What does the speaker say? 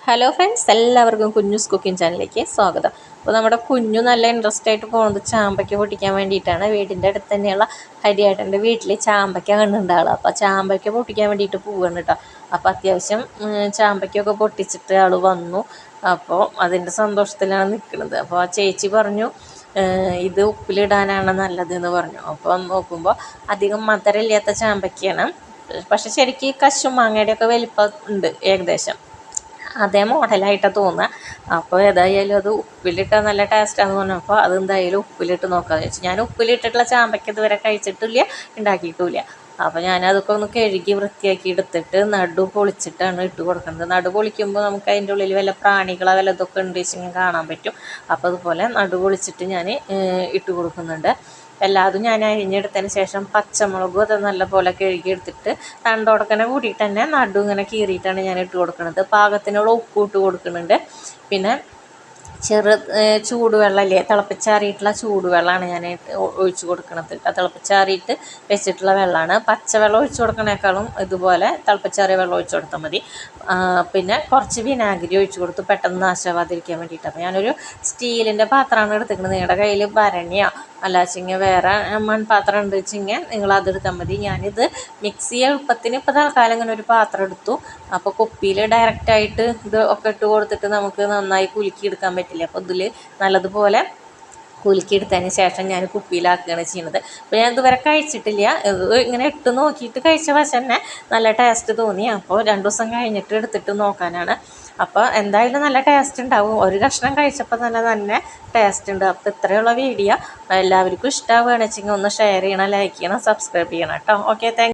Hello friends, എല്ലാവർക്കും കുഞ്ഞൂസ് cooking ചാനലിലേക്ക് സ്വാഗതം. അപ്പോൾ നമ്മുടെ കുഞ്ഞു നല്ല ഇൻട്രസ്റ്റ് ആയിട്ട് പോകുന്നത് ചാമ്പയ്ക്ക പൊട്ടിക്കാൻ വേണ്ടിയിട്ടാണ്. വീടിൻ്റെ അടുത്ത് തന്നെയുള്ള ഹരിയേട്ടൻ്റെ വീട്ടിൽ ചാമ്പയ്ക്ക കണ്ടുണ്ടാവുക. അപ്പോൾ ചാമ്പയ്ക്ക പൊട്ടിക്കാൻ വേണ്ടിയിട്ട് പോവുകയാണ് കേട്ടോ. അപ്പോൾ അത്യാവശ്യം ചാമ്പയ്ക്കൊക്കെ പൊട്ടിച്ചിട്ട് ആൾ വന്നു. അപ്പോൾ അതിൻ്റെ സന്തോഷത്തിലാണ് നിൽക്കുന്നത്. അപ്പോൾ ആ ചേച്ചി പറഞ്ഞു ഇത് ഉപ്പിലിടാനാണ് നല്ലതെന്ന് പറഞ്ഞു. അപ്പോൾ നോക്കുമ്പോൾ അധികം മധുരമില്ലാത്ത ചാമ്പയ്ക്കയാണ്. പക്ഷെ ശരിക്കും കശുമാങ്ങയുടെയൊക്കെ വലിപ്പം ഉണ്ട് ഏകദേശം. അതേ മോഡലായിട്ടാണ് തോന്നുക. അപ്പോൾ ഏതായാലും അത് ഉപ്പിലിട്ടാൽ നല്ല ടേസ്റ്റാണെന്ന് പറഞ്ഞപ്പോൾ അതെന്തായാലും ഉപ്പിലിട്ട് നോക്കാമെന്ന് വെച്ചു. ഞാൻ ഉപ്പിലിട്ടിട്ടുള്ള ചാമ്പയ്ക്ക ഇതുവരെ കഴിച്ചിട്ടില്ല, ഉണ്ടാക്കിയിട്ടുമില്ല. അപ്പോൾ ഞാനതൊക്കെ ഒന്ന് കഴുകി വൃത്തിയാക്കി എടുത്തിട്ട് നടു പൊളിച്ചിട്ടാണ് ഇട്ട് കൊടുക്കുന്നത്. നടു പൊളിക്കുമ്പോൾ നമുക്ക് അതിൻ്റെ ഉള്ളിൽ വല്ല പ്രാണികളോ വല്ലതൊക്കെ ഉണ്ട് വെച്ചെങ്കിൽ കാണാൻ പറ്റും. അപ്പോൾ അതുപോലെ നടു പൊളിച്ചിട്ട് ഞാൻ ഇട്ട് കൊടുക്കുന്നുണ്ട്. എല്ലാതും ഞാൻ അരിഞ്ഞെടുത്തതിന് ശേഷം പച്ചമുളകും അത് നല്ലപോലെ കഴുകിയെടുത്തിട്ട് തണ്ടോടക്കനെ കൂടിയിട്ട് തന്നെ നടു ഇങ്ങനെ കീറിയിട്ടാണ് ഞാൻ ഇട്ട് കൊടുക്കുന്നത്. പാകത്തിനുള്ള ഉപ്പ് ഇട്ട് കൊടുക്കുന്നുണ്ട്. പിന്നെ ചൂടുവെള്ളമല്ലേ, തിളപ്പിച്ചാറിയിട്ടുള്ള ചൂടുവെള്ളമാണ് ഞാൻ ഒഴിച്ച് കൊടുക്കുന്നത്. തിളപ്പിച്ചാറിയിട്ട് വെച്ചിട്ടുള്ള വെള്ളമാണ്. പച്ചവെള്ളം ഒഴിച്ച് കൊടുക്കണേക്കാളും ഇതുപോലെ തിളപ്പിച്ചാറിയ വെള്ളം ഒഴിച്ച് കൊടുത്താൽ മതി. പിന്നെ കുറച്ച് വിനാഗിരി ഒഴിച്ച് കൊടുത്ത് പെട്ടെന്ന് നാശമാവാതിരിക്കാൻ വേണ്ടിയിട്ട്. അപ്പോൾ ഞാനൊരു സ്റ്റീലിൻ്റെ പാത്രമാണ് എടുത്തിരിക്കുന്നത്. നിങ്ങളുടെ കയ്യിൽ ഭരണിയോ അല്ലാച്ചെങ്കിൽ വേറെ മൺപാത്രം ഉണ്ട് വെച്ചെങ്കിൽ നിങ്ങളതെടുത്താൽ മതി. ഞാനിത് മിക്സി എളുപ്പത്തിന് ഇപ്പോൾ തൽക്കാലം ഇങ്ങനെ ഒരു പാത്രം എടുത്തു. അപ്പോൾ കുപ്പിയിൽ ഡയറക്റ്റായിട്ട് ഇത് ഒക്കെ ഇട്ട് കൊടുത്തിട്ട് നമുക്ക് നന്നായി കുലുക്കിയെടുക്കാൻ പറ്റില്ല. അപ്പോൾ ഇതിൽ നല്ലതുപോലെ കുലുക്കിയെടുത്തതിന് ശേഷം ഞാൻ കുപ്പിയിലാക്കുകയാണ് ചെയ്യുന്നത്. അപ്പോൾ ഞാൻ ഇതുവരെ കഴിച്ചിട്ടില്ല. ഇങ്ങനെ ഇട്ട് നോക്കിയിട്ട് കഴിച്ച വശം തന്നെ നല്ല ടേസ്റ്റ് തോന്നി. അപ്പോൾ 2 ദിവസം കഴിഞ്ഞിട്ട് എടുത്തിട്ട് നോക്കാനാണ്. അപ്പോൾ എന്തായാലും നല്ല ടേസ്റ്റ് ഉണ്ടാവും. ഒരു കഷ്ണം കഴിച്ചപ്പോൾ തന്നെ ടേസ്റ്റ് ഉണ്ട്. അപ്പോൾ ഇത്രയുള്ള വീഡിയോ എല്ലാവർക്കും ഇഷ്ടമാവുകയാണെന്ന് വെച്ചെങ്കിൽ ഒന്ന് ഷെയർ ചെയ്യണം, ലൈക്ക് ചെയ്യണം, സബ്സ്ക്രൈബ് ചെയ്യണം കേട്ടോ. Okay, thank